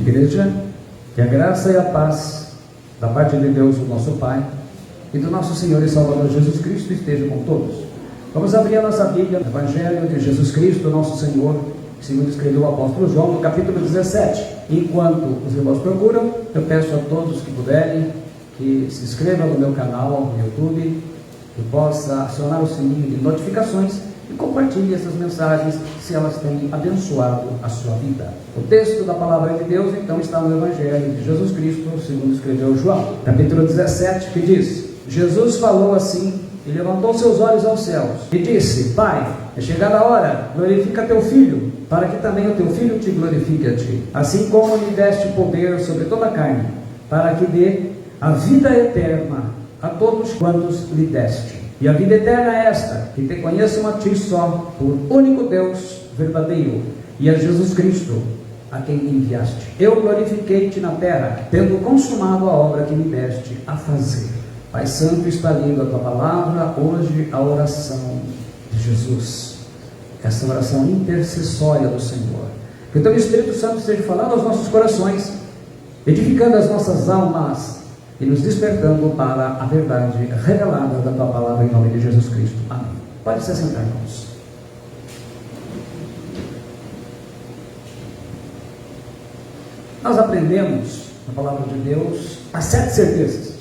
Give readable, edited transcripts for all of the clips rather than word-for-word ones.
Igreja, que a graça e a paz da parte de Deus, o nosso Pai, e do nosso Senhor e Salvador Jesus Cristo esteja com todos. Vamos abrir a nossa Bíblia, no Evangelho de Jesus Cristo, nosso Senhor, segundo escreveu o apóstolo João, no capítulo 17. Enquanto os irmãos procuram, eu peço a todos que puderem, que se inscrevam no meu canal no YouTube, que possa acionar o sininho de notificações e compartilhe essas mensagens se elas têm abençoado a sua vida. O texto da palavra de Deus então está no Evangelho de Jesus Cristo, segundo escreveu João, capítulo 17, que diz: Jesus falou assim e levantou seus olhos aos céus e disse: Pai, é chegada a hora, glorifica teu Filho, para que também o teu Filho te glorifique a ti, assim como lhe deste poder sobre toda a carne, para que dê a vida eterna a todos quantos lhe deste. E a vida eterna é esta, que te conheçam a ti só, por único Deus verdadeiro, e a Jesus Cristo, a quem enviaste. Eu glorifiquei-te na terra, tendo consumado a obra que me deste a fazer. Pai Santo, está lendo a tua palavra, hoje a oração de Jesus, essa oração intercessória do Senhor. Que o teu Espírito Santo esteja falando aos nossos corações, edificando as nossas almas e nos despertando para a verdade revelada da tua palavra, em nome de Jesus Cristo. Amém. Pode se assentar, irmãos. Nós aprendemos na palavra de Deus as 7 certezas: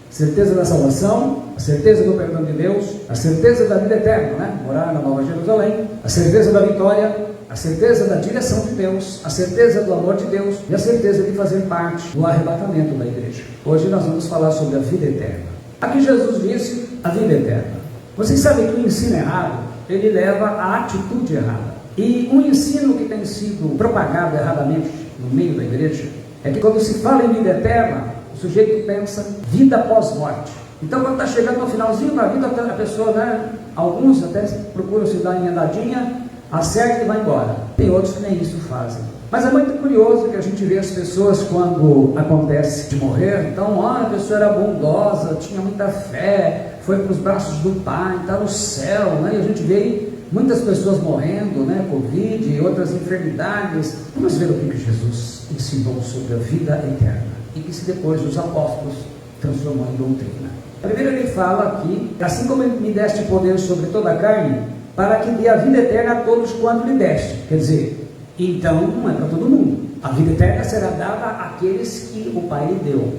certeza da salvação, a certeza do perdão de Deus, a certeza da vida eterna, né? Morar na Nova Jerusalém, a certeza da vitória, a certeza da direção de Deus, a certeza do amor de Deus e a certeza de fazer parte do arrebatamento da igreja. Hoje nós vamos falar sobre a vida eterna. Aqui Jesus disse a vida eterna. Vocês sabem que o ensino errado, ele leva à atitude errada. E um ensino que tem sido propagado erradamente no meio da igreja é que quando se fala em vida eterna, o sujeito pensa vida pós-morte. Então quando está chegando no finalzinho da vida, a pessoa, né, alguns até procuram se dar emendadinha, acerta e vai embora. Tem outros que nem isso fazem. Mas é muito curioso que a gente vê as pessoas quando acontece de morrer. Então, a pessoa era bondosa, tinha muita fé, foi para os braços do Pai, está no céu, né? E a gente vê muitas pessoas morrendo, né? Covid e outras enfermidades. Vamos ver o que Jesus ensinou sobre a vida eterna e que se depois os apóstolos transformou em doutrina. Primeiro ele fala aqui: assim como me deste poder sobre toda a carne, para que dê a vida eterna a todos quanto lhe deste. Quer dizer, então não é para todo mundo. A vida eterna será dada àqueles que o Pai lhe deu.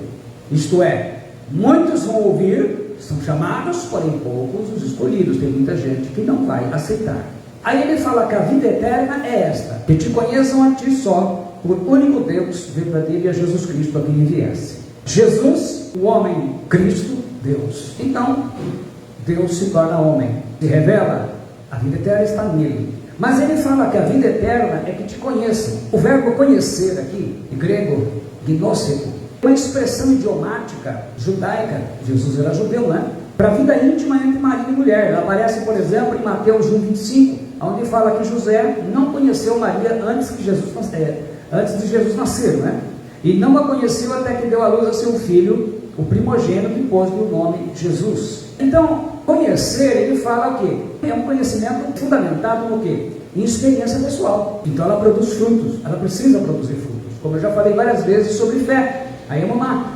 Isto é, muitos vão ouvir, são chamados, porém poucos os escolhidos. Tem muita gente que não vai aceitar. Aí ele fala que a vida eterna é esta: que te conheçam a ti só, por único Deus verdadeiro, e a Jesus Cristo, a quem enviaste. Jesus, o homem, Cristo, Deus. Então, Deus se torna homem, se revela. A vida eterna está nele. Mas ele fala que a vida eterna é que te conheçam. O verbo conhecer aqui, em grego, gnoseco, é uma expressão idiomática judaica. Jesus era judeu, né? Para a vida íntima entre marido e mulher. Ela aparece, por exemplo, em Mateus 1,25, onde fala que José não conheceu Maria antes de Jesus nascer, né? E não a conheceu até que deu à luz a seu filho, o primogênito, e pôs-lhe o nome Jesus. Então, conhecer, ele fala que é um conhecimento fundamentado no quê? Em experiência pessoal. Então ela produz frutos, ela precisa produzir frutos. Como eu já falei várias vezes sobre fé. Aí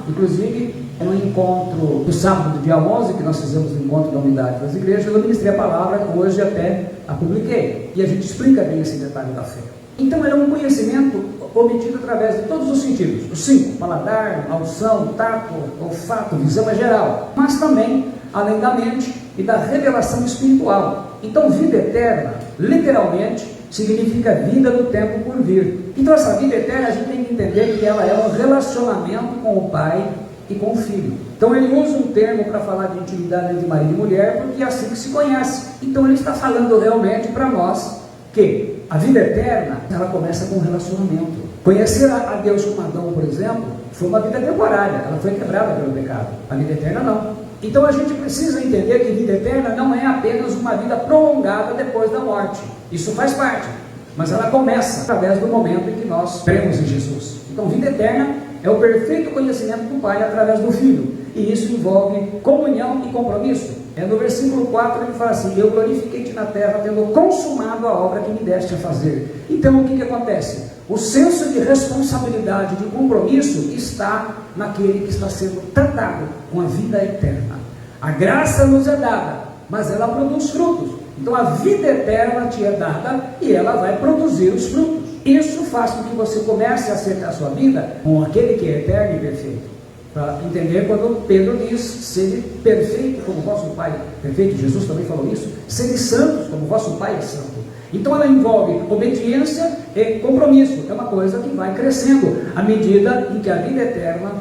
inclusive, no encontro do sábado, dia 11, que nós fizemos o encontro da unidade das igrejas, eu ministrei a palavra, hoje até a publiquei. E a gente explica bem esse detalhe da fé. Então ele é um conhecimento obtido através de todos os sentidos. Os 5, paladar, audição, tato, olfato, visão é geral. Mas também além da mente e da revelação espiritual. Então, vida eterna, literalmente, significa vida do tempo por vir. Então, essa vida eterna, a gente tem que entender que ela é um relacionamento com o Pai e com o Filho. Então, ele usa um termo para falar de intimidade entre marido e mulher, porque é assim que se conhece. Então, ele está falando realmente para nós que a vida eterna, ela começa com um relacionamento. Conhecer a Deus como Adão, por exemplo, foi uma vida temporária, ela foi quebrada pelo pecado. A vida eterna não. Então a gente precisa entender que vida eterna não é apenas uma vida prolongada depois da morte. Isso faz parte, mas ela começa através do momento em que nós cremos em Jesus. Então vida eterna é o perfeito conhecimento do Pai através do Filho. E isso envolve comunhão e compromisso. No versículo 4 ele fala assim: eu glorifiquei-te na terra, tendo consumado a obra que me deste a fazer. Então o que acontece? O senso de responsabilidade, de compromisso, está naquele que está sendo tratado com a vida eterna. A graça nos é dada, mas ela produz frutos. Então a vida eterna te é dada e ela vai produzir os frutos. Isso faz com que você comece a acertar a sua vida com aquele que é eterno e perfeito. Para entender quando Pedro diz: sede perfeito como vosso Pai é perfeito. Jesus também falou isso: sede santos como vosso Pai é santo. Então ela envolve obediência e compromisso. É uma coisa que vai crescendo à medida em que a vida eterna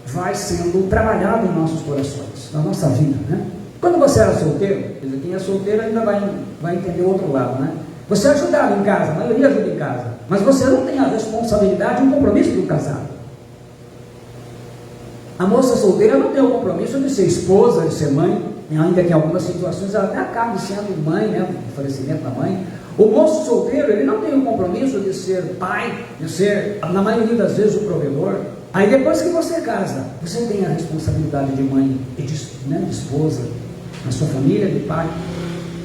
vai sendo trabalhada em nossos corações, na nossa vida, né? Quando você era solteiro, quem é solteiro ainda vai entender o outro lado, né? Você ajudava em casa, a maioria ajuda em casa, mas você não tem a responsabilidade e o compromisso do casado. A moça solteira não tem o compromisso de ser esposa, de ser mãe, ainda que em algumas situações ela até acabe sendo mãe, né, o falecimento da mãe. O moço solteiro, ele não tem o compromisso de ser pai, de ser, na maioria das vezes, o provedor. Aí depois que você casa, você tem a responsabilidade de mãe e de esposa, na sua família, de pai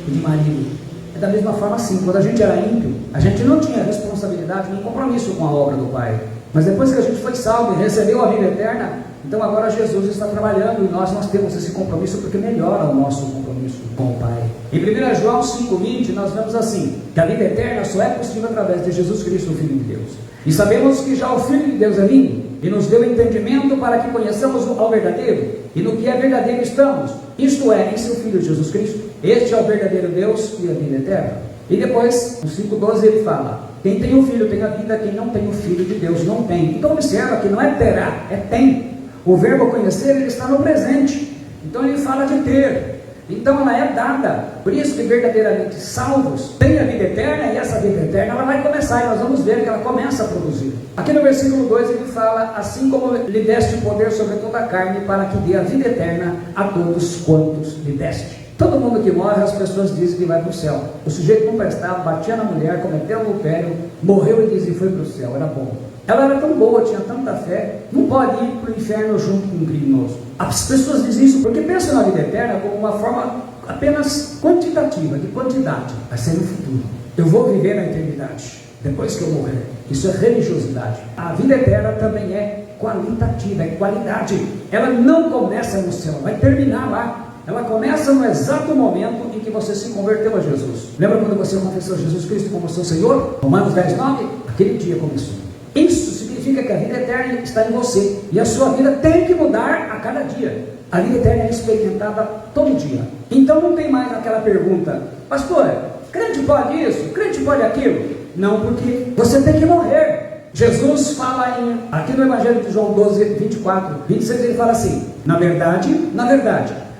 e de marido. É da mesma forma assim, quando a gente era ímpio, a gente não tinha responsabilidade nem compromisso com a obra do Pai. Mas depois que a gente foi salvo e recebeu a vida eterna, então agora Jesus está trabalhando e nós temos esse compromisso porque melhora o nosso compromisso com o Pai. Em 1 João 5,20 nós vemos assim, que a vida eterna só é possível através de Jesus Cristo, o Filho de Deus. E sabemos que já o Filho de Deus é vindo e nos deu entendimento para que conheçamos ao verdadeiro, e no que é verdadeiro estamos, isto é, em seu Filho Jesus Cristo. Este é o verdadeiro Deus e a vida eterna. E depois, no 5,12 ele fala: quem tem o Filho tem a vida, quem não tem o Filho de Deus não tem. Então observa que não é terá, é tem. O verbo conhecer, ele está no presente. Então ele fala de ter. Então ela é dada. Por isso que verdadeiramente salvos têm a vida eterna, e essa vida eterna ela vai começar, e nós vamos ver que ela começa a produzir. Aqui no versículo 2 ele fala: assim como lhe deste poder sobre toda a carne, para que dê a vida eterna a todos quantos lhe deste. Todo mundo que morre, as pessoas dizem que vai para o céu. O sujeito não prestava, batia na mulher, cometeu adultério, morreu e dizia que foi para o céu, era bom. Ela era tão boa, tinha tanta fé, não pode ir para o inferno junto com um criminoso. As pessoas dizem isso porque pensam na vida eterna como uma forma apenas quantitativa, de quantidade. Vai ser no futuro. Eu vou viver na eternidade, depois que eu morrer. Isso é religiosidade. A vida eterna também é qualitativa, é qualidade. Ela não começa no céu, vai terminar lá. Ela começa no exato momento em que você se converteu a Jesus. Lembra quando você confessou Jesus Cristo como seu Senhor? Romanos 10,9? Aquele dia começou. Isso significa que a vida eterna está em você, e a sua vida tem que mudar a cada dia. A vida eterna é experimentada todo dia. Então não tem mais aquela pergunta: pastor, crente pode isso? Crente pode aquilo? Não, porque você tem que morrer. Jesus fala aqui no Evangelho de João 12, 24, 26, ele fala assim: na verdade,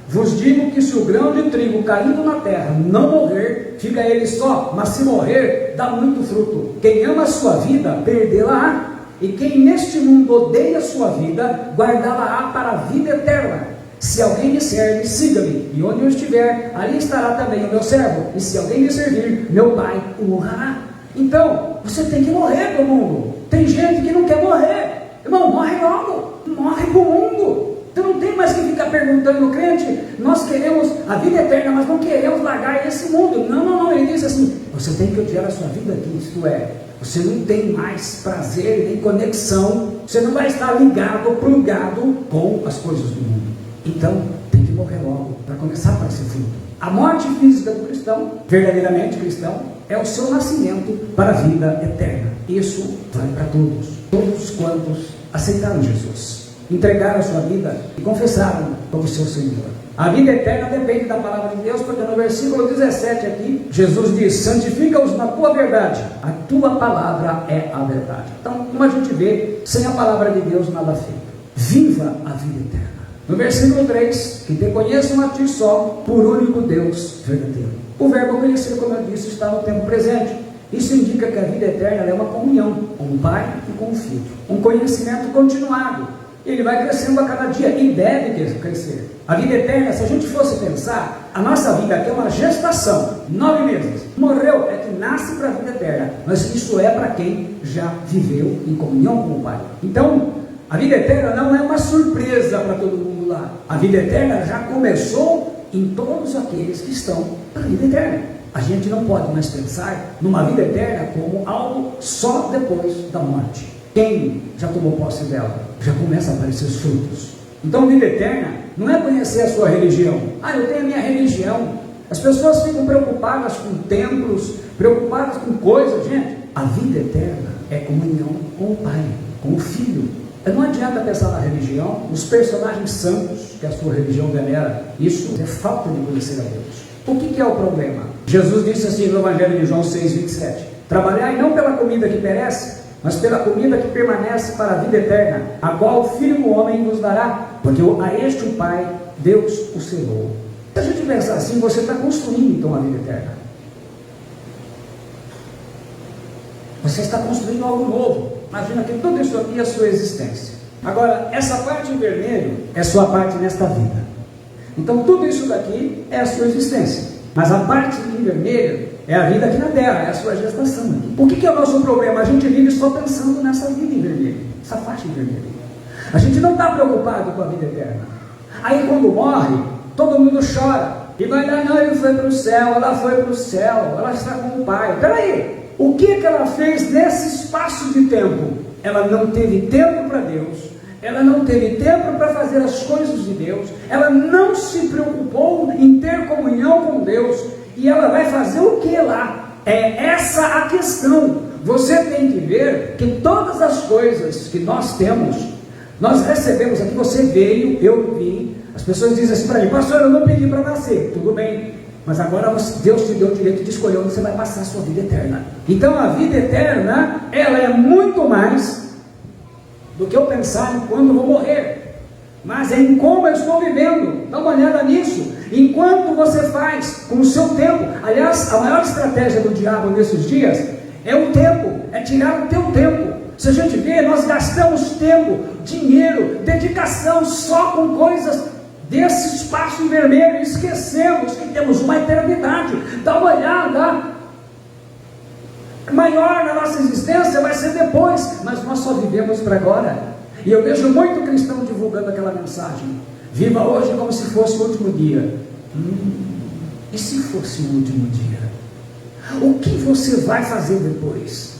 vos digo que se o grão de trigo caído na terra não morrer, fica ele só, mas se morrer, dá muito fruto. Quem ama a sua vida, perdê-la-á, e quem neste mundo odeia a sua vida, guardá-la-á para a vida eterna. Se alguém me serve, siga-me, e onde eu estiver, ali estará também o meu servo, e se alguém me servir, meu Pai o honrará. Então, você tem que morrer para o mundo. Tem gente que não quer morrer. Irmão, morre logo, morre para o mundo. Então não tem mais que ficar perguntando, crente, nós queremos a vida eterna, mas não queremos largar esse mundo. Não, ele diz assim: você tem que odiar a sua vida aqui, isto é, você não tem mais prazer nem conexão, você não vai estar ligado, plugado com as coisas do mundo. Então tem que morrer logo, para começar a aparecer fruto. A morte física do cristão, verdadeiramente cristão, é o seu nascimento para a vida eterna. Isso vale para todos quantos aceitaram Jesus, entregaram a sua vida e confessaram como seu Senhor. A vida eterna depende da palavra de Deus, porque no versículo 17 aqui, Jesus diz: santifica-os na tua verdade, a tua palavra é a verdade. Então, como a gente vê, sem a palavra de Deus nada feito. Viva a vida eterna. No versículo 3, que te conheçam a ti só, por único Deus verdadeiro. O verbo conhecer, como eu disse, está no tempo presente. Isso indica que a vida eterna é uma comunhão com o Pai e com o Filho, um conhecimento continuado. Ele vai crescendo a cada dia e deve crescer. A vida eterna, se a gente fosse pensar, a nossa vida aqui é uma gestação, 9 meses. Morreu, é que nasce para a vida eterna, mas isso é para quem já viveu em comunhão com o Pai. Então, a vida eterna não é uma surpresa para todo mundo lá. A vida eterna já começou em todos aqueles que estão na vida eterna. A gente não pode mais pensar numa vida eterna como algo só depois da morte. Quem já tomou posse dela, já começa a aparecer os frutos. Então, vida eterna não é conhecer a sua religião. Eu tenho a minha religião. As pessoas ficam preocupadas com templos, preocupadas com coisas. Gente, a vida eterna é comunhão com o Pai, com o Filho. Não adianta pensar na religião, nos personagens santos que a sua religião venera. Isso é falta de conhecer a Deus. O que é o problema? Jesus disse assim no Evangelho de João 6,27: trabalhai não pela comida que perece, mas pela comida que permanece para a vida eterna, a qual o Filho do Homem nos dará, porque a este o Pai, Deus o selou. Se a gente pensar assim, você está construindo então a vida eterna. Você está construindo algo novo. Imagina que tudo isso aqui é a sua existência. Agora, essa parte em vermelho é sua parte nesta vida. Então tudo isso daqui é a sua existência. Mas a parte em vermelho é a vida aqui na Terra, é a sua gestação aqui. O que é o nosso problema? A gente vive só pensando nessa vida em vermelho, essa faixa em vermelho. A gente não está preocupado com a vida eterna. Aí quando morre, todo mundo chora. E vai dar, não, ele foi para o céu, ela foi para o céu, ela está com o Pai. Peraí, o que ela fez nesse espaço de tempo? Ela não teve tempo para Deus, ela não teve tempo para fazer as coisas de Deus, ela não se preocupou em ter comunhão com Deus, e ela vai fazer o que lá? É essa a questão. Você tem que ver que todas as coisas que nós temos, nós recebemos aqui. Você veio, eu vim. As pessoas dizem assim para mim: pastor, eu não pedi para nascer. Tudo bem, mas agora Deus te deu o direito de escolher onde você vai passar a sua vida eterna. Então a vida eterna, ela é muito mais do que eu pensar em quando eu vou morrer, mas é em como eu estou vivendo. Dá uma olhada nisso. Enquanto você faz com o seu tempo. Aliás, a maior estratégia do diabo nesses dias é o tempo, é tirar o teu tempo. Se a gente vê, nós gastamos tempo, dinheiro, dedicação só com coisas desse espaço em vermelho, e esquecemos que temos uma eternidade. Dá uma olhada, maior na nossa existência vai ser depois, mas nós só vivemos para agora. E eu vejo muito cristão divulgando aquela mensagem: viva hoje como se fosse o último dia. E se fosse o último dia? O que você vai fazer depois?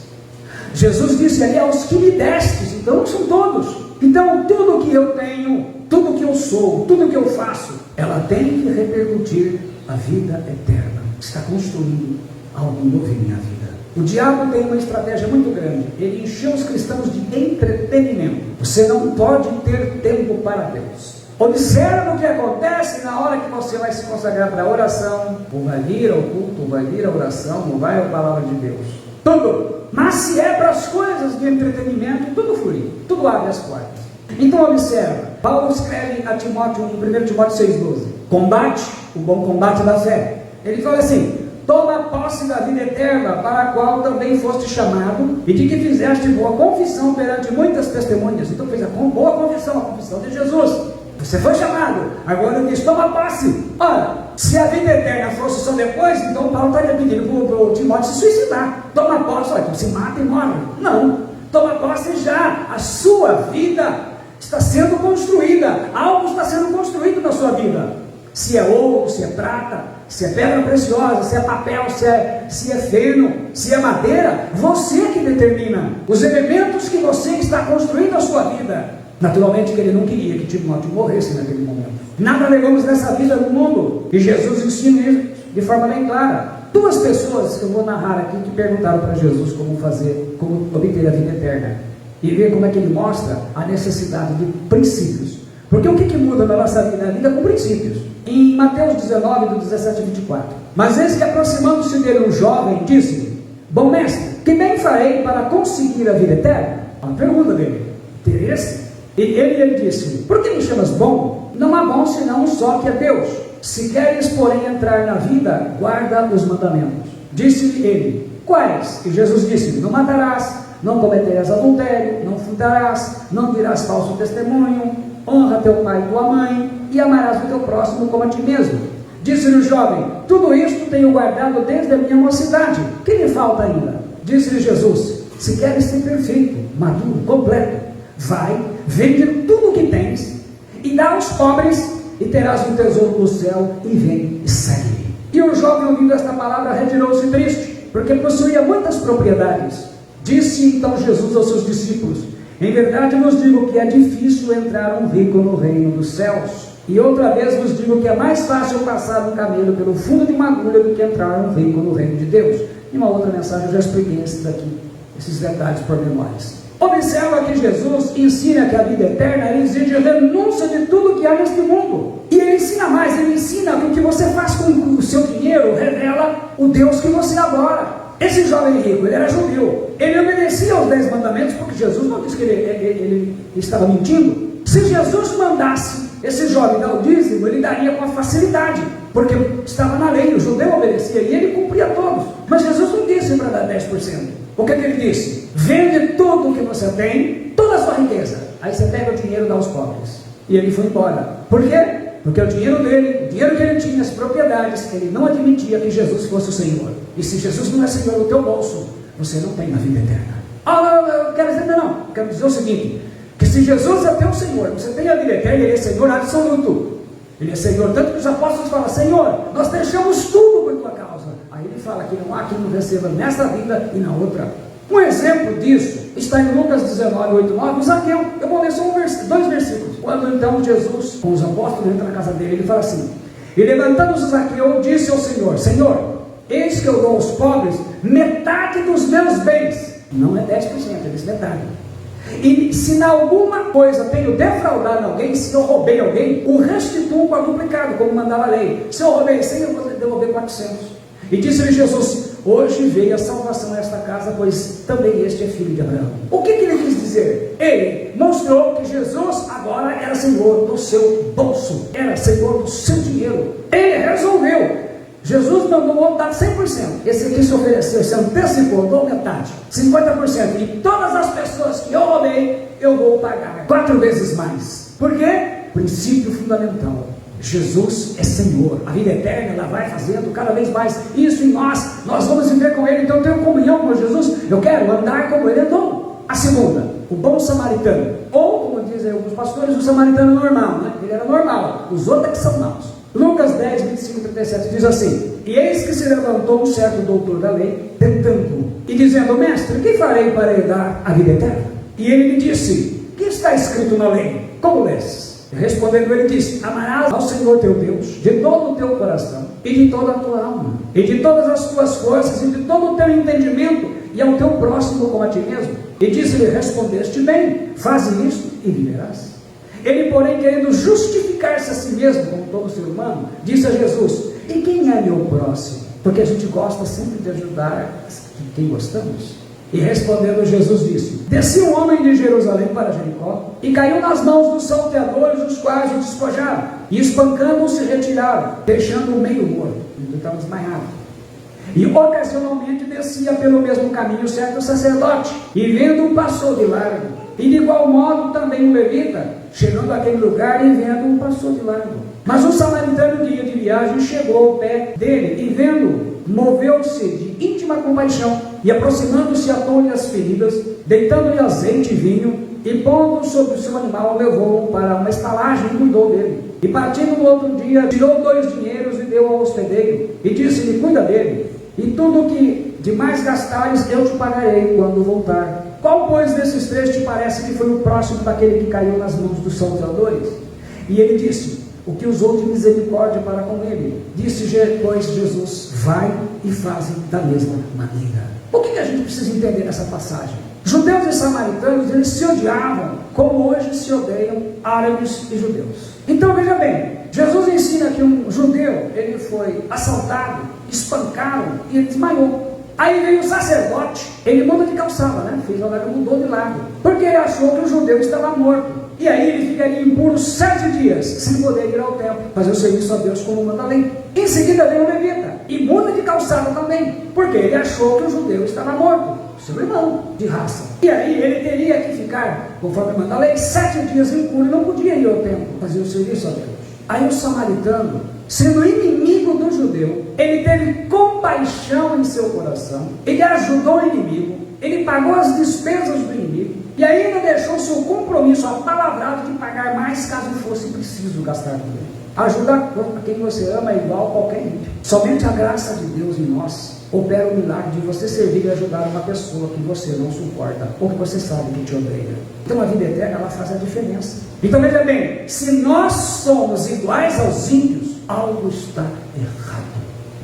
Jesus disse ali: aos que me destes. Então não são todos. Então tudo que eu tenho, tudo que eu sou, tudo que eu faço, ela tem que repercutir a vida eterna. Está construindo algo novo em minha vida. O diabo tem uma estratégia muito grande. Ele encheu os cristãos de entretenimento. Você não pode ter tempo para Deus. Observa o que acontece na hora que você vai se consagrar para a oração, ou vai vir ao culto, ou vai vir à oração, ou vai à palavra de Deus. Tudo. Mas se é para as coisas de entretenimento, tudo flui, tudo abre as portas. Então observa, Paulo escreve a Timóteo, em 1 Timóteo 6,12: combate o bom combate da fé. Ele fala assim: toma posse da vida eterna, para a qual também foste chamado, e de que fizeste boa confissão perante muitas testemunhas. Então fez a boa confissão, a confissão de Jesus. Você foi chamado, agora ele diz: toma posse. Ora, se a vida eterna fosse só depois, então Paulo estaria pedindo para o Timóteo se suicidar. Toma posse, olha, então se mata e morre. Não, toma posse já. A sua vida está sendo construída, algo está sendo construído na sua vida. Se é ouro, se é prata, se é pedra preciosa, se é papel, se é feno, se é madeira, você que determina os elementos que você está construindo na sua vida. Naturalmente que ele não queria que Timóteo morresse naquele momento. Nada levamos nessa vida no mundo, e Jesus ensina isso de forma bem clara. Duas pessoas que eu vou narrar aqui que perguntaram para Jesus como obter a vida eterna, e ver como é que ele mostra a necessidade de princípios. Porque o que muda na nossa vida? A vida com princípios. Em Mateus 19, do 17 a 24: mas eis que, aproximando-se dele um jovem, disse-lhe: bom mestre, que bem farei para conseguir a vida eterna? Uma pergunta dele: interesse? E ele disse: por que me chamas bom? Não há bom senão um só, que é Deus. Se queres, porém, entrar na vida, guarda os mandamentos. Disse-lhe ele: quais? E Jesus disse: não matarás, não cometerás adultério, não furtarás, não dirás falso testemunho, honra teu pai e tua mãe, e amarás o teu próximo como a ti mesmo. Disse-lhe o jovem: tudo isto tenho guardado desde a minha mocidade. Que me falta ainda? Disse-lhe Jesus: se queres ser perfeito, maduro, completo, vai, vende tudo o que tens e dá aos pobres, e terás um tesouro no céu, e vem e segue. E o jovem, ouvindo esta palavra, retirou-se triste, porque possuía muitas propriedades. Disse então Jesus aos seus discípulos: em verdade vos digo que é difícil entrar um rico no reino dos céus. E outra vez vos digo que é mais fácil passar um camelo pelo fundo de uma agulha do que entrar um rico no reino de Deus. Em uma outra mensagem eu já expliquei esses detalhes pormenores. Observa que Jesus ensina que a vida eterna exige renúncia de tudo que há neste mundo. E ele ensina mais, ele ensina que o que você faz com o seu dinheiro revela o Deus que você adora. Esse jovem rico, ele era judeu, ele obedecia aos 10 mandamentos, porque Jesus não disse que ele estava mentindo. Se Jesus mandasse esse jovem dar o dízimo, ele daria com facilidade, porque estava na lei, o judeu obedecia e ele cumpria todos. Mas Jesus não disse para dar 10%. O que ele disse? Vende tudo o que você tem, toda a sua riqueza, aí você pega o dinheiro e dá aos pobres. E ele foi embora. Por quê? Porque o dinheiro dele, o dinheiro que ele tinha, as propriedades, ele não admitia que Jesus fosse o Senhor. E se Jesus não é Senhor no teu bolso, você não tem a vida eterna. Eu quero dizer, não, quero dizer o seguinte, que se Jesus é teu Senhor, você tem a vida eterna, ele é Senhor absoluto. Ele é Senhor, tanto que os apóstolos falam: Senhor, nós deixamos tudo por tua causa. Aí ele fala que não há quem não receba nesta vida e na outra. Um exemplo disso está em Lucas 19, 8, 9, o Zaqueu. Eu vou ler só dois versículos. Quando então Jesus, com os apóstolos, entra na casa dele, ele fala assim: e levantando-se Zaqueu, disse ao Senhor: Senhor, eis que eu dou aos pobres metade dos meus bens. Não é 10%, ele diz metade. E se na alguma coisa tenho defraudado alguém, se eu roubei alguém, o restituo quadruplicado, como mandava a lei. Se eu roubei 100, eu vou devolver 400. E disse-lhe Jesus: hoje veio a salvação a esta casa, pois também este é filho de Abraão. O que ele quis dizer? Ele mostrou que Jesus agora era Senhor do seu bolso, era Senhor do seu dinheiro. Ele resolveu. Jesus mandou dar 100%. Esse aqui se ofereceu, se antecipou, dou metade, 50%. E todas as pessoas que eu roubei, eu vou pagar 4 vezes mais. Por quê? Princípio fundamental: Jesus é Senhor. A vida eterna, ela vai fazendo cada vez mais isso em nós. Nós vamos viver com Ele. Então eu tenho comunhão com Jesus. Eu quero andar como Ele andou. A segunda, o bom samaritano. Ou, como dizem alguns pastores, o samaritano normal, né? Ele era normal, os outros é que são maus. Lucas 10, 25, 37 diz assim: e eis que se levantou um certo doutor da lei, tentando-o, e dizendo: mestre, que farei para herdar a vida eterna? E ele lhe disse: que está escrito na lei? Como lês? Respondendo ele disse: amarás ao Senhor teu Deus de todo o teu coração, e de toda a tua alma, e de todas as tuas forças, e de todo o teu entendimento, e ao teu próximo como a ti mesmo. E disse-lhe: respondeste bem, faze isto e viverás. Ele, porém, querendo justificar-se a si mesmo, como todo ser humano, disse a Jesus: e quem é meu próximo? Porque a gente gosta sempre de ajudar quem gostamos. E respondendo, Jesus disse: descia um homem de Jerusalém para Jericó, e caiu nas mãos dos salteadores, os quais o despojaram, e espancando-o se retiraram, deixando-o meio morto. Ele estava desmaiado. E ocasionalmente descia pelo mesmo caminho certo sacerdote, e vendo-o passou de largo. E de igual modo também o levita, chegando àquele lugar e vendo-o, passou de largo. Mas um samaritano que ia de viagem chegou ao pé dele, e vendo-o, moveu-se de íntima compaixão, e aproximando-se atou-lhe as feridas, deitando-lhe azeite e vinho, e pondo sobre o seu animal, levou-o para uma estalagem e cuidou dele. E partindo no outro dia, tirou 2 dinheiros e deu ao hospedeiro, e disse-lhe: cuida dele, e tudo que de mais gastares eu te pagarei quando voltar. Qual, pois, desses 3 te parece que foi o próximo daquele que caiu nas mãos dos salteadores? E ele disse: o que usou de misericórdia para com ele. Disse, pois, Jesus: vai e faze da mesma maneira. O que a gente precisa entender nessa passagem? Judeus e samaritanos, eles se odiavam, como hoje se odeiam árabes e judeus. Então veja bem, Jesus ensina que um judeu, ele foi assaltado, espancado e ele desmaiou. Aí veio o sacerdote, ele muda de calçada, né? Fez agora, mudou de lado, porque ele achou que o judeu estava morto. E aí ele ficaria impuro 7 dias, sem poder ir ao templo, fazer o serviço a Deus como manda a lei. Em seguida veio o levita, e muda de calçada também, porque ele achou que o judeu estava morto, seu irmão de raça. E aí ele teria que ficar, conforme manda a lei, 7 dias impuro, e não podia ir ao templo, fazer o serviço a Deus. Aí o samaritano, sendo inimigo do judeu, ele teve compaixão em seu coração, ele ajudou o inimigo, ele pagou as despesas do inimigo, e ainda deixou seu compromisso apalavrado de pagar mais caso fosse preciso gastar com ele. Ajudar a quem você ama é igual a qualquer ímpio. Somente a graça de Deus em nós opera o milagre de você servir e ajudar uma pessoa que você não suporta, ou que você sabe que te odeia. Então a vida eterna, ela faz a diferença. Então veja bem, se nós somos iguais aos ímpios, algo está errado.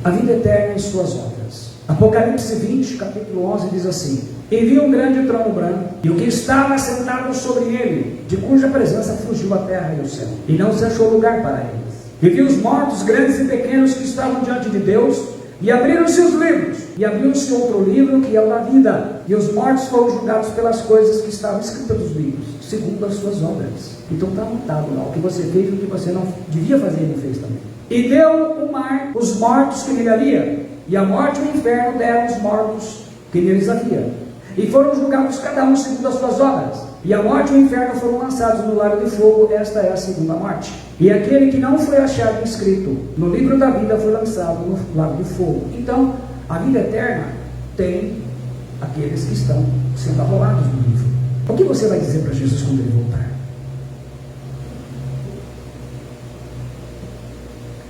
A vida eterna em suas obras. Apocalipse 20, capítulo 11, diz assim: e vi um grande trono branco, e o que estava sentado sobre ele, de cuja presença fugiu a terra e o céu, e não se achou lugar para eles. E vi os mortos, grandes e pequenos, que estavam diante de Deus, e abriram-se os livros, e abriu-se outro livro, que é o da vida, e os mortos foram julgados pelas coisas que estavam escritas nos livros, segundo as suas obras. Então está anotado lá, o que você fez e o que você não devia fazer, ele fez também. E deu o mar os mortos que nele havia, e a morte e o inferno deram os mortos que neles havia, e foram julgados cada um segundo as suas obras. E a morte e o inferno foram lançados no lago de fogo. Esta é a segunda morte. E aquele que não foi achado inscrito no livro da vida foi lançado no lago de fogo. Então, a vida eterna tem aqueles que estão sendo arrolados no livro. O que você vai dizer para Jesus quando ele voltar?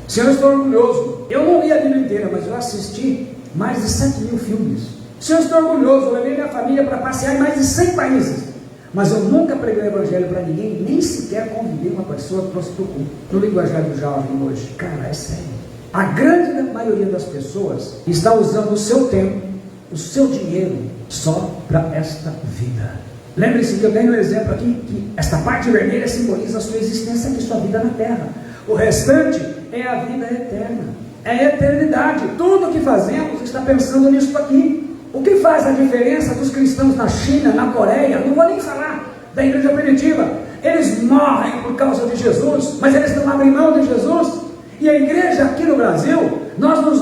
Senhor, eu estou orgulhoso. Eu não li a Bíblia inteira, mas eu assisti mais de 7.000 filmes. Senhor, eu estou orgulhoso. Eu levei minha família para passear em mais de 100 países. Mas eu nunca preguei o evangelho para ninguém, nem sequer convidei uma pessoa que prostituiu. No linguajar do jovem hoje, cara, é sério. A grande maioria das pessoas está usando o seu tempo, o seu dinheiro, só para esta vida. Lembre-se que eu dei um exemplo aqui, que esta parte vermelha simboliza a sua existência aqui, sua vida na terra. O restante é a vida eterna, é a eternidade. Tudo o que fazemos está pensando nisso aqui. O que faz a diferença dos cristãos na China, na Coreia, não vou nem falar da igreja primitiva, eles morrem por causa de Jesus, mas eles não abrem mão de Jesus. E a igreja aqui no Brasil,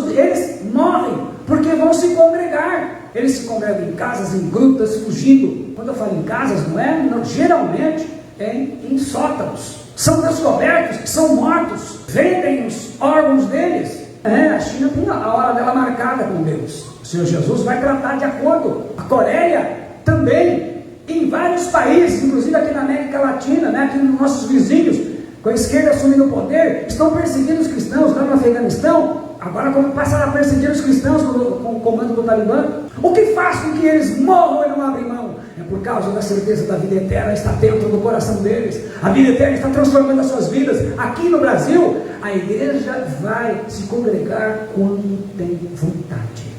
eles morrem porque vão se congregar. Eles se congregam em casas, em grutas, fugindo. Quando eu falo em casas, geralmente é em sótãos. São descobertos, são mortos, vendem os órgãos deles. A China tem a hora dela marcada com Deus. O Senhor Jesus vai tratar de acordo. A Coreia também, em vários países, inclusive aqui na América Latina, aqui nos nossos vizinhos, com a esquerda assumindo o poder, estão perseguindo os cristãos. Lá no Afeganistão, agora como passaram a perseguir os cristãos com o comando do Talibã. O que faz com que eles morram e não abrem mão? É por causa da certeza da vida eterna, está dentro do coração deles. A vida eterna está transformando as suas vidas. Aqui no Brasil, a igreja vai se congregar quando tem vontade.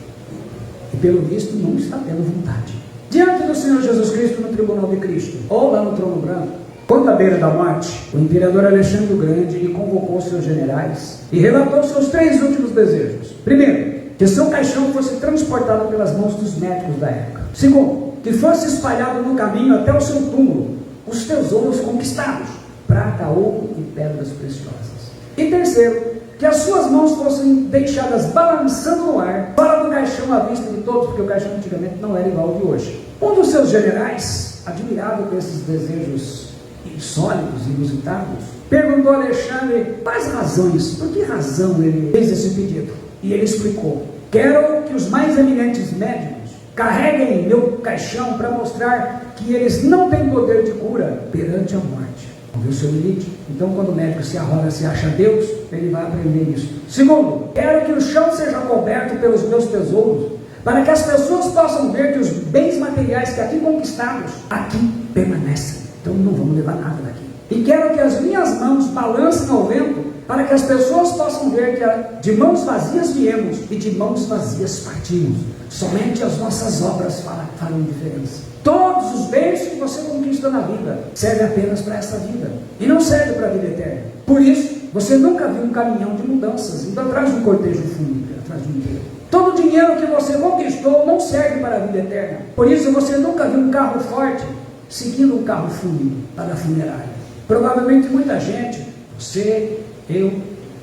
E pelo visto não está tendo vontade. Diante do Senhor Jesus Cristo no tribunal de Cristo, ou lá no trono branco, quando à beira da morte, o imperador Alexandre o Grande lhe convocou seus generais e relatou seus 3 últimos desejos. Primeiro, que seu caixão fosse transportado pelas mãos dos médicos da época. Segundo, que fosse espalhado no caminho até o seu túmulo os tesouros conquistados, prata, ouro e pedras preciosas. E terceiro, que as suas mãos fossem deixadas balançando no ar, fora do caixão à vista de todos, porque o caixão antigamente não era igual ao de hoje. Um dos seus generais, admirado com esses desejos insólitos, inusitados, perguntou a Alexandre quais razões, por que razão ele fez esse pedido. E ele explicou: quero que os mais eminentes médicos carreguem meu caixão para mostrar que eles não têm poder de cura perante a morte. Ouviu o seu limite? Então, quando o médico se arroga, se acha Deus, ele vai aprender isso. Segundo, quero que o chão seja coberto pelos meus tesouros, para que as pessoas possam ver que os bens materiais que aqui conquistados, aqui permanecem. Então, não vamos levar nada daqui. E quero que as minhas mãos balancem ao vento, para que as pessoas possam ver que de mãos vazias viemos e de mãos vazias partimos. Somente as nossas obras farão diferença. Todos os bens que você conquista na vida servem apenas para essa vida e não serve para a vida eterna. Por isso, você nunca viu um caminhão de mudanças indo atrás de um cortejo fúnebre, atrás de um enterro. Todo o dinheiro que você conquistou não serve para a vida eterna. Por isso, você nunca viu um carro forte seguindo um carro fúnebre para a funerária. Provavelmente muita gente, você, eu,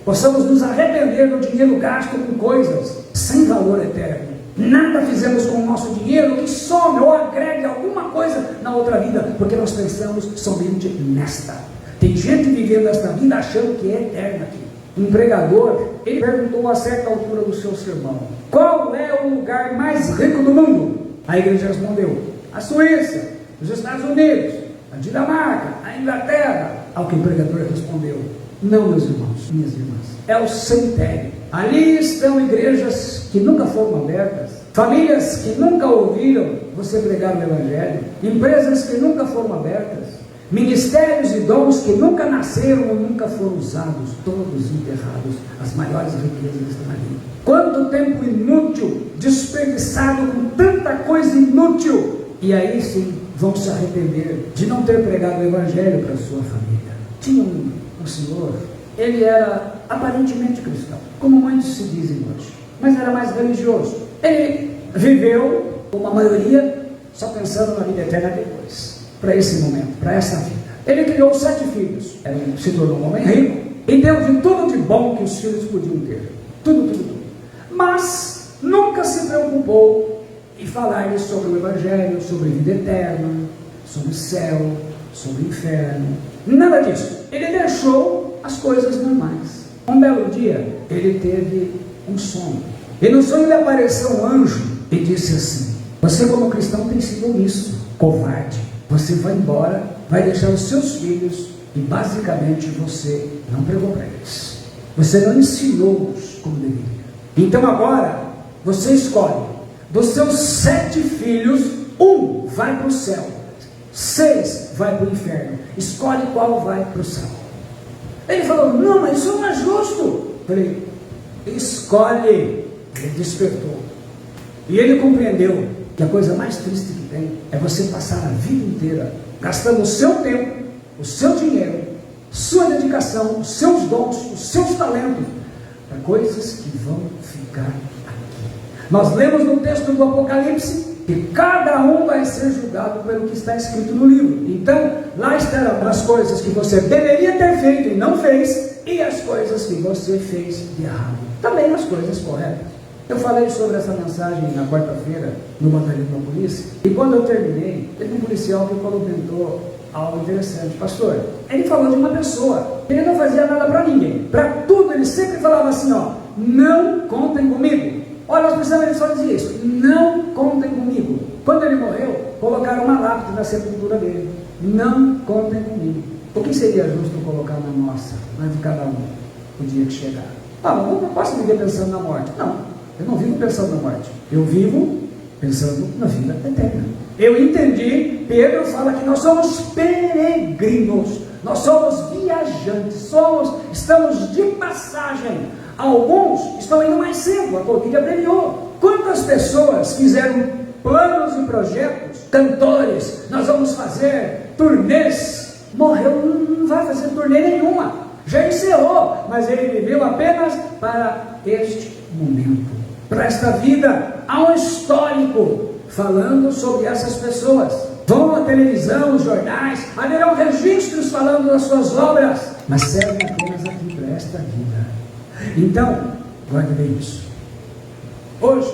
possamos nos arrepender do dinheiro gasto com coisas sem valor eterno. Nada fizemos com o nosso dinheiro que some ou agregue alguma coisa na outra vida, porque nós pensamos somente nesta. Tem gente vivendo esta vida achando que é eterna aqui. Um pregador, ele perguntou a certa altura do seu sermão: qual é o lugar mais rico do mundo? A igreja respondeu: a Suíça, os Estados Unidos, a Dinamarca, a Inglaterra. Ao que o pregador respondeu: Não, meus irmãos, minhas irmãs. É o cemitério. Ali estão igrejas que nunca foram abertas, famílias que nunca ouviram você pregar o Evangelho, empresas que nunca foram abertas, ministérios e dons que nunca nasceram ou nunca foram usados, todos enterrados. As maiores riquezas estão ali. Quanto tempo inútil, desperdiçado com tanta coisa inútil. E aí sim vão se arrepender de não ter pregado o Evangelho para a sua família. Tinha um senhor, ele era aparentemente cristão, como muitos se dizem hoje, mas era mais religioso. Ele viveu, como a maioria, só pensando na vida eterna depois, para esse momento, para essa vida. Ele criou 7 filhos, se tornou um homem rico, e deu de tudo de bom que os filhos podiam ter. Tudo. Mas nunca se preocupou em falar-lhes sobre o Evangelho, sobre vida eterna, sobre o céu, sobre o inferno. Nada disso. Ele deixou as coisas normais. Um belo dia, ele teve um sonho. E no sonho lhe apareceu um anjo e disse assim: você como cristão tem sido omisso, covarde. Você vai embora, vai deixar os seus filhos e basicamente você não pregou para eles. Você não ensinou-os como deveria. Então agora, você escolhe. Dos seus 7 filhos, 1 vai para o céu, 6 vai para o inferno. Escolhe qual vai para o céu. Ele falou: não, mas isso não é justo. Eu falei: escolhe. Ele despertou. E ele compreendeu que a coisa mais triste que tem é você passar a vida inteira gastando o seu tempo, o seu dinheiro, sua dedicação, os seus dons, os seus talentos para coisas que vão ficar aqui. Nós lemos no texto do Apocalipse que cada um vai ser julgado pelo que está escrito no livro. Então, lá estarão as coisas que você deveria ter feito e não fez, e as coisas que você fez de errado. Também as coisas corretas. Eu falei sobre essa mensagem na quarta-feira no batalhão da polícia, e quando eu terminei, teve um policial que comentou algo interessante. Pastor, ele falou de uma pessoa, ele não fazia nada para ninguém, para tudo ele sempre falava assim, ó: não contem comigo. Olha, as pessoas, ele só dizia isso: não contem comigo. Quando ele morreu, colocaram uma lápide na sepultura dele: não contem comigo. O que seria justo colocar na nossa, na de cada um, o dia que chegar? Eu não posso viver pensando na morte. Não, eu não vivo pensando na morte, eu vivo pensando na vida eterna. Eu entendi, Pedro fala que nós somos peregrinos, nós somos viajantes, estamos de passagem. Alguns estão indo mais cedo, a Covid abreviou. Quantas pessoas fizeram planos e projetos, cantores, nós vamos fazer turnês, morreu, não vai fazer turnê nenhuma, já encerrou, mas ele viveu apenas para este momento, para esta vida. Há um histórico falando sobre essas pessoas. Vão à televisão, os jornais, haverão registros falando das suas obras, mas servem apenas aqui para esta vida. Então, guarde bem isso. Hoje,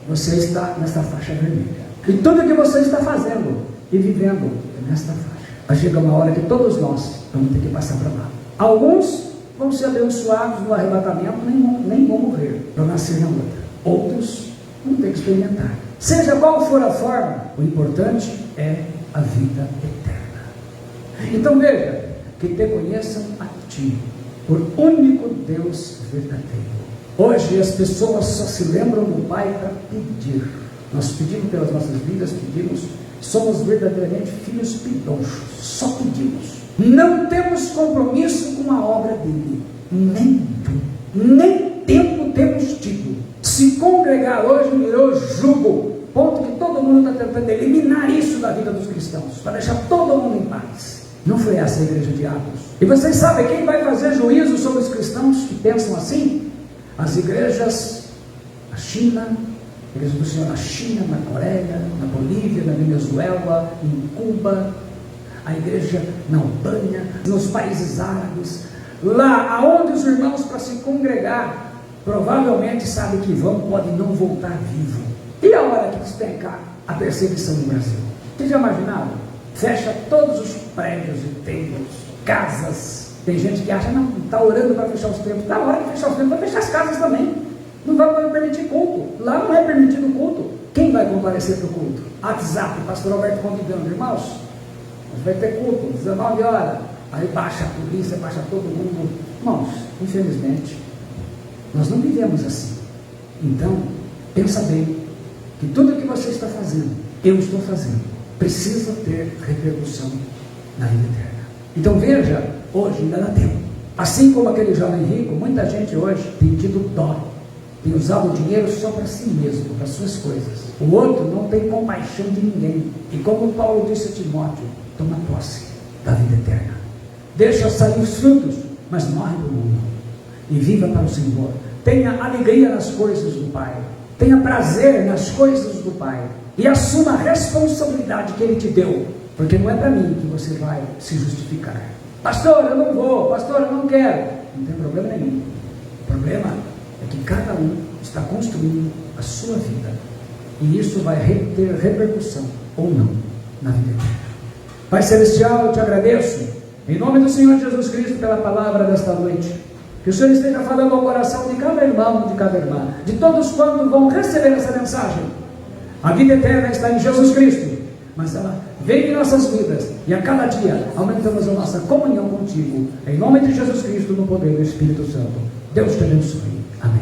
você está nesta faixa vermelha, e tudo que você está fazendo e vivendo é nesta faixa. Vai chegar uma hora que todos nós vamos ter que passar para lá. Alguns vão ser abençoados no arrebatamento, nem vão morrer para nascer na outra. Outros vão ter que experimentar. Seja qual for a forma, o importante é a vida eterna. Então veja, que te conheçam a ti, por único Deus verdadeiro. Hoje as pessoas só se lembram do Pai para pedir. Nós pedimos pelas nossas vidas, pedimos, somos verdadeiramente filhos pidonchos, só pedimos. Não temos compromisso com a obra dele, nem tempo temos tido. Se congregar hoje virou jugo, ponto que todo mundo está tentando eliminar isso da vida dos cristãos, para deixar todo mundo em paz. Não foi essa a igreja de Atos. E vocês sabem quem vai fazer juízo sobre os cristãos que pensam assim? As igrejas, a China, a igreja do Senhor na China, na Coreia, na Bolívia, na Venezuela, em Cuba, a igreja na Albânia, nos países árabes, lá aonde os irmãos para se congregar, provavelmente sabem que podem não voltar vivo. E a hora que despencar a perseguição no Brasil? Vocês já imaginaram? Fecha todos os prédios e templos, casas. Tem gente que acha, não, está orando para fechar os templos. Na hora de fechar os templos, vai fechar as casas também. Não vai permitir culto. Lá não é permitido culto. Quem vai comparecer para o culto? WhatsApp, pastor Alberto convidando, irmãos, vai ter culto, 19 horas. aí baixa a polícia, baixa todo mundo. Irmãos, infelizmente, nós não vivemos assim. Então, pensa bem, que tudo que você está fazendo, eu estou fazendo, precisa ter repercussão na vida eterna. Então veja, hoje ainda dá tempo. Assim como aquele jovem rico, muita gente hoje tem tido dó, tem usado o dinheiro só para si mesmo, para suas coisas. O outro não tem compaixão de ninguém. E como Paulo disse a Timóteo, toma posse da vida eterna. Deixa sair os frutos, mas morre do mundo. E viva para o Senhor. Tenha alegria nas coisas do Pai. Tenha prazer nas coisas do Pai. E assuma a responsabilidade que Ele te deu. Porque não é para mim que você vai se justificar. Pastor, eu não vou. Pastor, eu não quero. Não tem problema nenhum. O problema é que cada um está construindo a sua vida. E isso vai ter repercussão, ou não, na vida eterna. Pai Celestial, eu te agradeço, em nome do Senhor Jesus Cristo, pela palavra desta noite. Que o Senhor esteja falando ao coração de cada irmão, de cada irmã, de todos quantos vão receber essa mensagem. A vida eterna está em Jesus Cristo, mas ela vem em nossas vidas, e a cada dia aumentamos a nossa comunhão contigo, em nome de Jesus Cristo, no poder do Espírito Santo. Deus te abençoe. Amém.